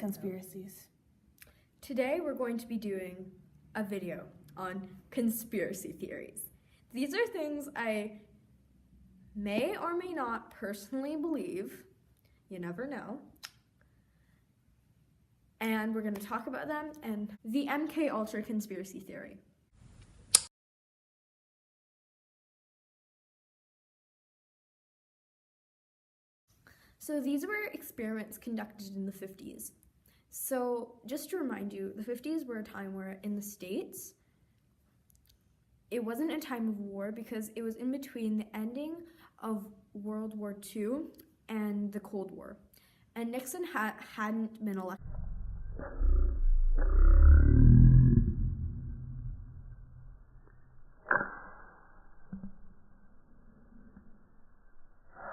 Conspiracies. Today we're going to be doing a video on conspiracy theories. These are things I may or may not personally believe. You never know. And we're going to talk about them and the MK Ultra conspiracy theory. So these were experiments conducted in the 50s. So just to remind you, the 50s were a time where in the States, it wasn't a time of war because it was in between the ending of World War II and the Cold War. And Nixon hadn't been elected.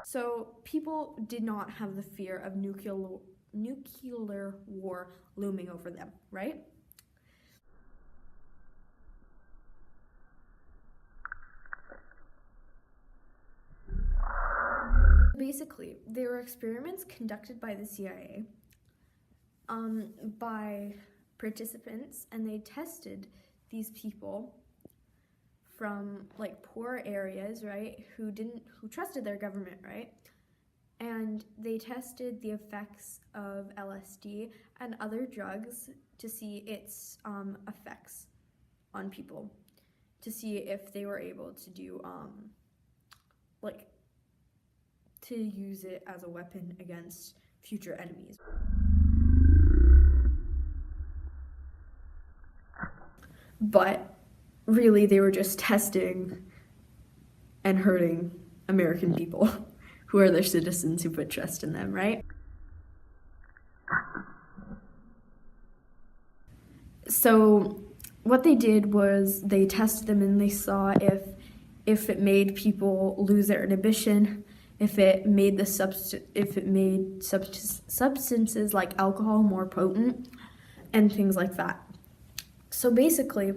So people did not have the fear of nuclear war looming over them, right? Basically, they were experiments conducted by the CIA by participants, and they tested these people from like poor areas, right, who trusted their government, right? And they tested the effects of LSD and other drugs to see its effects on people, to see if they were able to do to use it as a weapon against future enemies. But really, they were just testing and hurting American people who are their citizens who put trust in them, right? So what they did was they tested them and they saw if it made people lose their inhibition, if it made substances like alcohol more potent, and things like that. So basically,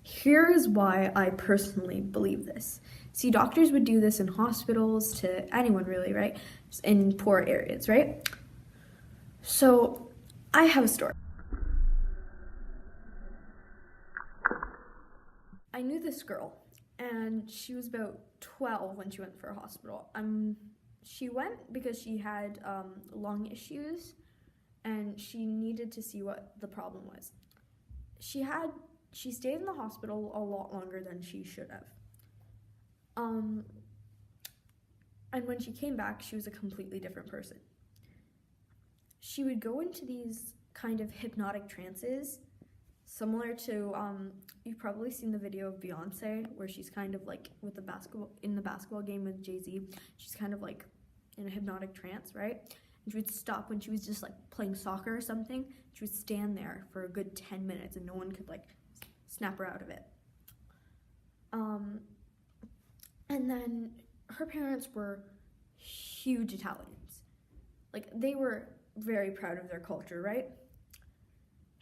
here is why I personally believe this. See, doctors would do this in hospitals to anyone really, right? In poor areas, right? So I have a story. I knew this girl, and she was about 12 when she went for a hospital. She went because she had lung issues, and she needed to see what the problem was. She stayed in the hospital a lot longer than she should have. And when she came back, she was a completely different person. She would go into these kind of hypnotic trances, similar to, you've probably seen the video of Beyonce, where she's kind of like in the basketball game with Jay-Z. She's kind of like in a hypnotic trance, right? And she would stop when she was just like playing soccer or something. She would stand there for a good 10 minutes and no one could like snap her out of it. And then her parents were huge Italians. Like, they were very proud of their culture, right?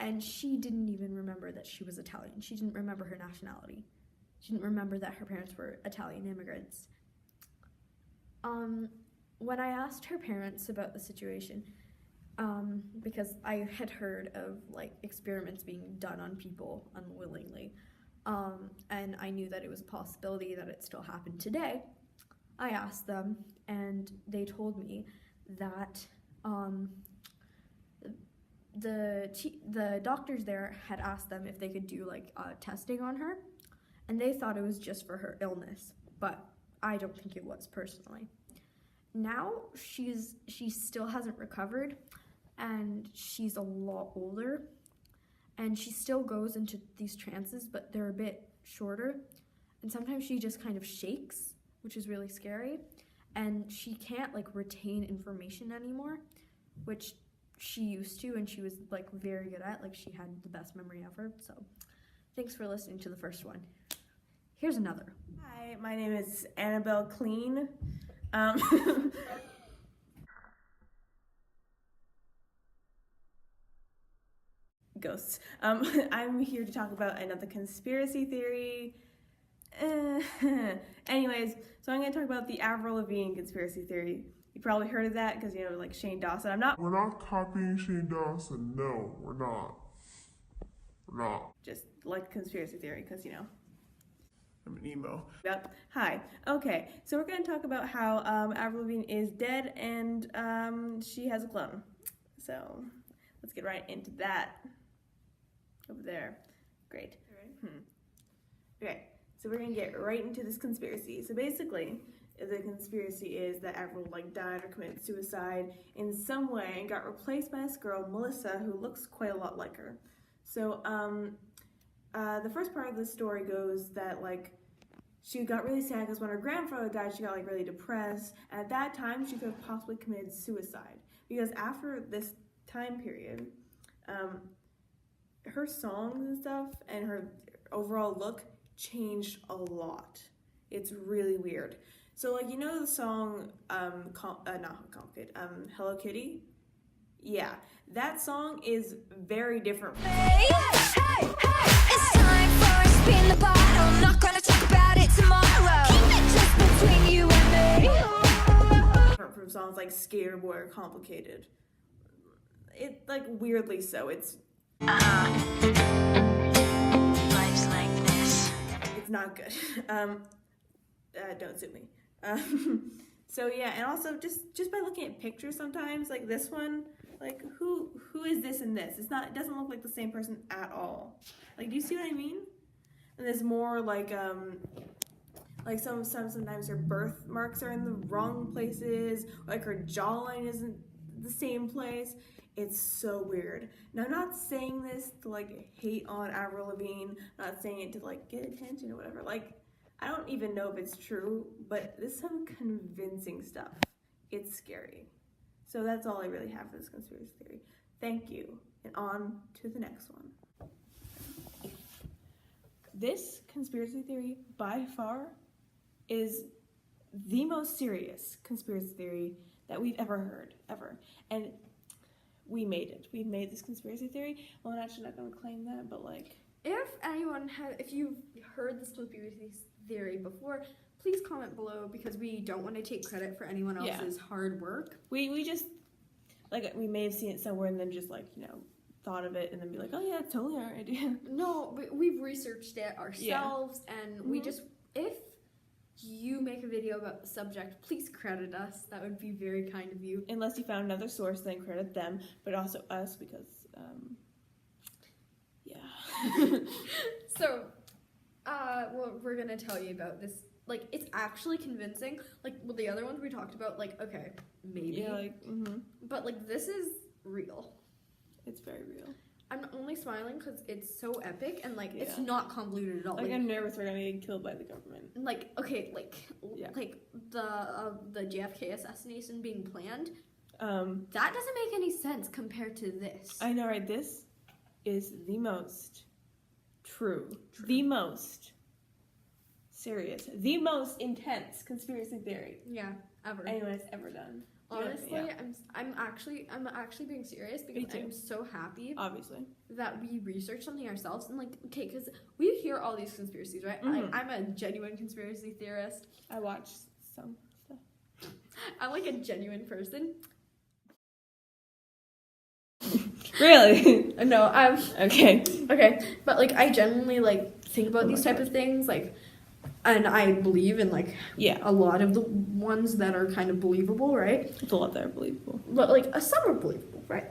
And she didn't even remember that she was Italian. She didn't remember her nationality. She didn't remember that her parents were Italian immigrants. When I asked her parents about the situation, because I had heard of like experiments being done on people unwillingly, and I knew that it was a possibility that it still happened today, I asked them, and they told me that the doctors there had asked them if they could do like testing on her, and they thought it was just for her illness, but I don't think it was personally. Now she still hasn't recovered, and she's a lot older, and she still goes into these trances, but they're a bit shorter, and sometimes she just kind of shakes, which is really scary, and she can't like retain information anymore, which she used to, and she was like very good at. Like, she had the best memory ever. So thanks for listening to the first one. Here's another. Hi, my name is Annabelle Clean. Ghosts. I'm here to talk about another conspiracy theory. Anyways, so I'm going to talk about the Avril Lavigne conspiracy theory. You probably heard of that because, like Shane Dawson. We're not copying Shane Dawson. No, we're not. We're not. Just like conspiracy theory because, I'm an emo. Yep. Hi. Okay, so we're going to talk about how Avril Lavigne is dead and she has a clone. So let's get right into that. Over there. Great. Okay, so we're going to get right into this conspiracy. So basically, the conspiracy is that Avril died or committed suicide in some way and got replaced by this girl, Melissa, who looks quite a lot like her. So the first part of the story goes that she got really sad because when her grandfather died, she got really depressed. And at that time, she could have possibly committed suicide because after this time period, her songs and stuff and her overall look changed a lot. It's really weird. So the song not complicated, Hello Kitty? Yeah, that song is very different. Hey, hey, hey, it's time for a spin the bottle. Not gonna talk about it tomorrow. Keep it just between you and me. Different from songs like Skater Boy or Complicated. It weirdly so. It's Life's like this. it's not good. Don't sue me. So yeah, and also just by looking at pictures sometimes, this one, who is this and this? It doesn't look like the same person at all. Do you see what I mean? And there's more sometimes her birthmarks are in the wrong places, her jawline isn't the same place. It's so weird. Now, I'm not saying this to hate on Avril Lavigne, I'm not saying it to get attention or whatever. I don't even know if it's true, but this is some convincing stuff. It's scary. So that's all I really have for this conspiracy theory. Thank you, and on to the next one. This conspiracy theory, by far, is the most serious conspiracy theory that we've ever heard, ever. And we made it. We made this conspiracy theory. Well, I'm actually not going to claim that, but if you've heard this conspiracy theory before, please comment below because we don't want to take credit for anyone else's hard work. We just, we may have seen it somewhere and then just, thought of it and then be oh yeah, it's totally our idea. No, we've researched it ourselves and we just, if you make a video about the subject, please credit us. That would be very kind of you. Unless you found another source, then credit them, but also us because, yeah. So, what we're gonna tell you about this, it's actually convincing. The other ones we talked about, okay, maybe. Yeah, But, this is real. It's very real. I'm only smiling because it's so epic and, it's not convoluted at all. I'm nervous we're gonna get killed by the government. The JFK assassination being planned, that doesn't make any sense compared to this. I know, right? This is the most true, the most serious, the most intense conspiracy theory anyone's ever done. Honestly, yeah. I'm actually being serious because I'm so happy obviously that we researched something ourselves and because we hear all these conspiracies, right? I'm a genuine conspiracy theorist. I watch some stuff. I'm a genuine person. Really? No, I'm okay, but I genuinely think about these type of things and I believe in a lot of the ones that are kind of believable, right? it's a lot that are believable, But some are believable, right?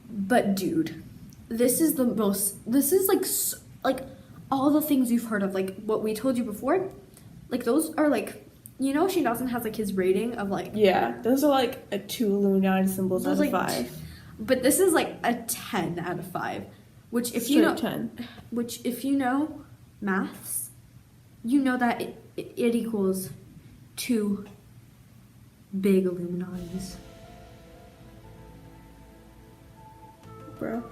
But dude, this is all the things you've heard of, what we told you before, those are Shane Dawson has his rating of yeah, those are a 2 Illuminati symbols out of 5. But this is a 10 out of 5, which if Straight you know 10. Which if you know maths, you know that it equals 2 big Illuminatis. Bro,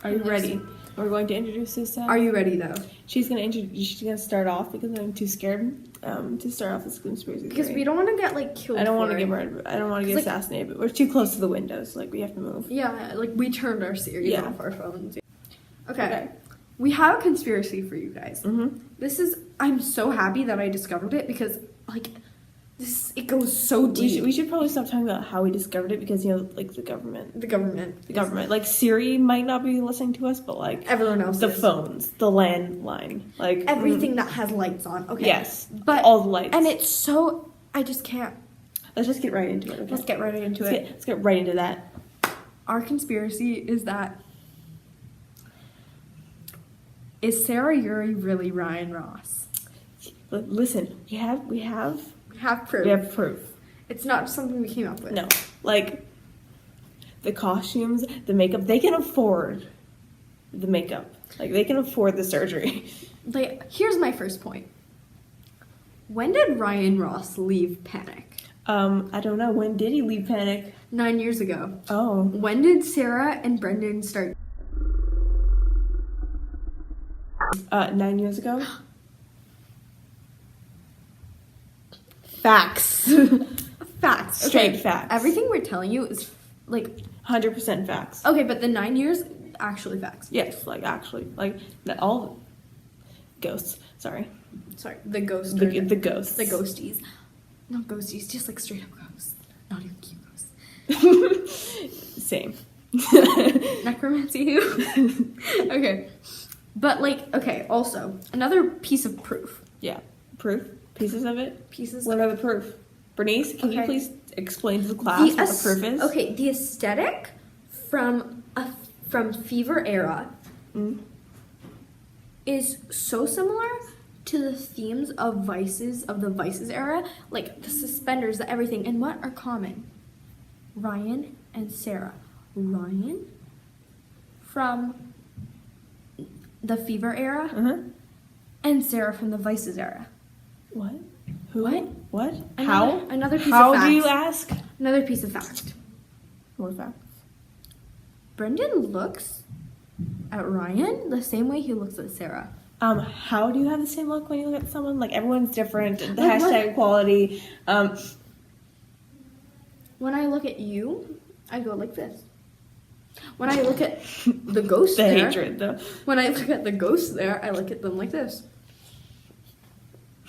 are you ready? We're going to introduce this. Are you ready though? She's gonna start off because I'm too scared to start off this conspiracy theory. Because we don't want to get killed. I don't want to get murdered. I don't want to get assassinated. But we're too close to the windows. We have to move. Yeah, we turned our series off our phones. Okay. We have a conspiracy for you guys. Mm-hmm. I'm so happy that I discovered it because It goes so deep. We should probably stop talking about how we discovered it because, you know, like the government. The government. Like Siri might not be listening to us, but like Everyone else. the is. phones, the landline, like Everything that has lights on. Okay. Yes, But all the lights. and it's so I just can't. Let's just get right into it. Okay? Let's get right into Let's it. let's get right into that. Our conspiracy is that is Sarah Uri really Ryan Ross? Listen, we have We have proof. we have proof. It's not something we came up with. No, like the costumes, the makeup, they can afford the makeup. Like they can afford the surgery. Like, here's my first point. When did Ryan Ross leave Panic? I don't know. When did he leave Panic? 9 years ago. Oh, When did Sarah and Brendan start? 9 years ago. Facts. Facts. Straight Okay. facts. Everything we're telling you is like 100% facts. okay, but the 9 years actually facts. Yes, like actually, like all ghosts. Sorry, Sorry, the ghost. the ghosts. The ghosties. Not ghosties, just like straight up ghosts. Not even cute ghosts. Same. Necromancy who? Okay. But like, okay, also, another piece of proof. Proof. Pieces of it. Pieces What are the proof? Bernice, can you Okay. please explain to the class what the proof is? Okay, the aesthetic from Fever era Mm. is so similar to the themes of the Vices era, like the suspenders, the everything. And what are common? Ryan and Sarah. Ryan from the Fever era Uh-huh. and Sarah from the Vices era. What? Who? What? What? Another- How? Another piece How of do you facts. ask? Another piece of fact. More facts. Brendan looks at Ryan the same way he looks at Sarah. How do you have the same look when you look at someone? Like everyone's different. The Like what? hashtag equality. When I look at you, I go like this. When I look at the ghost The there, hatred, though. when I look at the ghost there, I look at them like this.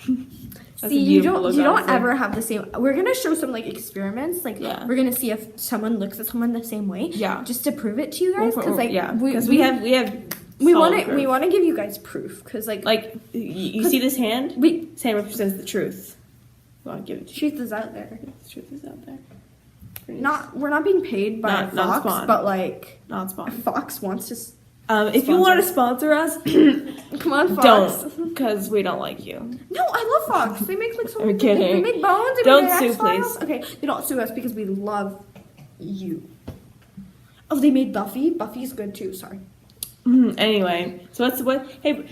That's a See, you beautiful look, don't honestly. ever have the same. We're gonna show some like experiments. Like Yeah. we're gonna see if someone looks at someone the same way. Yeah. Just to prove it to you guys, because like yeah, we we have we solid want to proof. give you guys proof, because like you see this hand? we This hand represents the truth. We want to give it to you. truth is out there. The truth is out there. Bernice. We're not being paid by Not Fox, Spawn. but like Not spawn. Fox wants to. If you want to sponsor us, Come on, Fox. don't, because we don't like you. No, I love Fox. They make like so I'm many. kidding. They make Bones. They Don't make sue, X-Files. please. Okay, they don't sue us because we love you. Oh, they made Buffy. Buffy's good too. Sorry. Anyway, so what? Hey,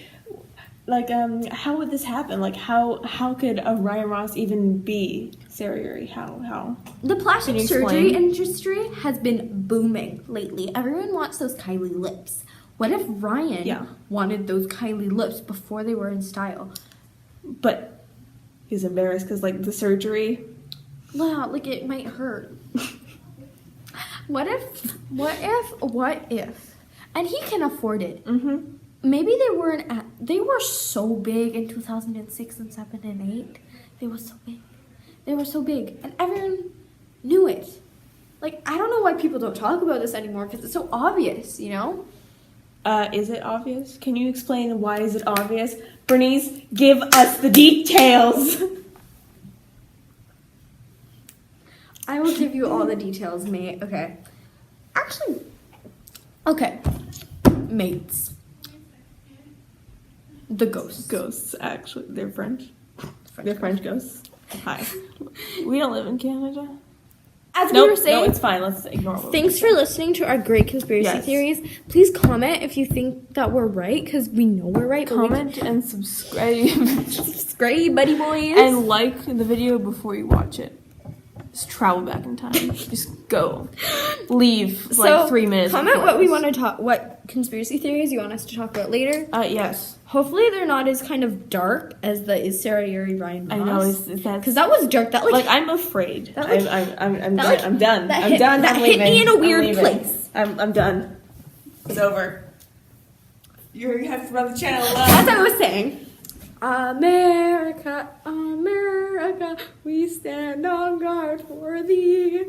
like, how would this happen? Like, how could a Ryan Ross even be Sarah Uri? How? The Can plastic you surgery explain? industry has been booming lately. Everyone wants those Kylie lips. What if Ryan Yeah. wanted those Kylie lips before they were in style? But he's embarrassed because like the surgery. Wow, like it might hurt. What if? And he can afford it. Mm-hmm. Maybe they weren't at. They were so big in 2006 and 7 and 8. They were so big. They were so big, and everyone knew it. Like, I don't know why people don't talk about this anymore, because it's so obvious, you know. Is it obvious? Can you explain why is it obvious? Bernice, give us the details. I will give you all the details, mate. Okay. Actually, okay. Mates. The ghosts. Ghosts, actually, they're French. They're French ghosts. Hi. We don't live in Canada. As we Nope, were saying, no, it's fine. Let's ignore what thanks we for listening to our great conspiracy Yes. theories. Please comment if you think that we're right, because we know we're right. but we comment and subscribe subscribe, buddy boys. and like the video before you watch it. Just travel back in time. Just go. Leave like 3 minutes. Comment before what we this. want to talk. What conspiracy theories you want us to talk about later. Yes. Hopefully, they're not as kind of dark as the is Sarah Uri Ryan Ross. I know. Is that because that was dark. That like I'm afraid. That, like- I'm that, done. like- I'm done. that I'm hit- done. that I'm hit me leaving. in a I'm weird leaving. place. I'm done. It's over. You're gonna have to run the channel. As I was saying, America, America, we stand on guard for thee.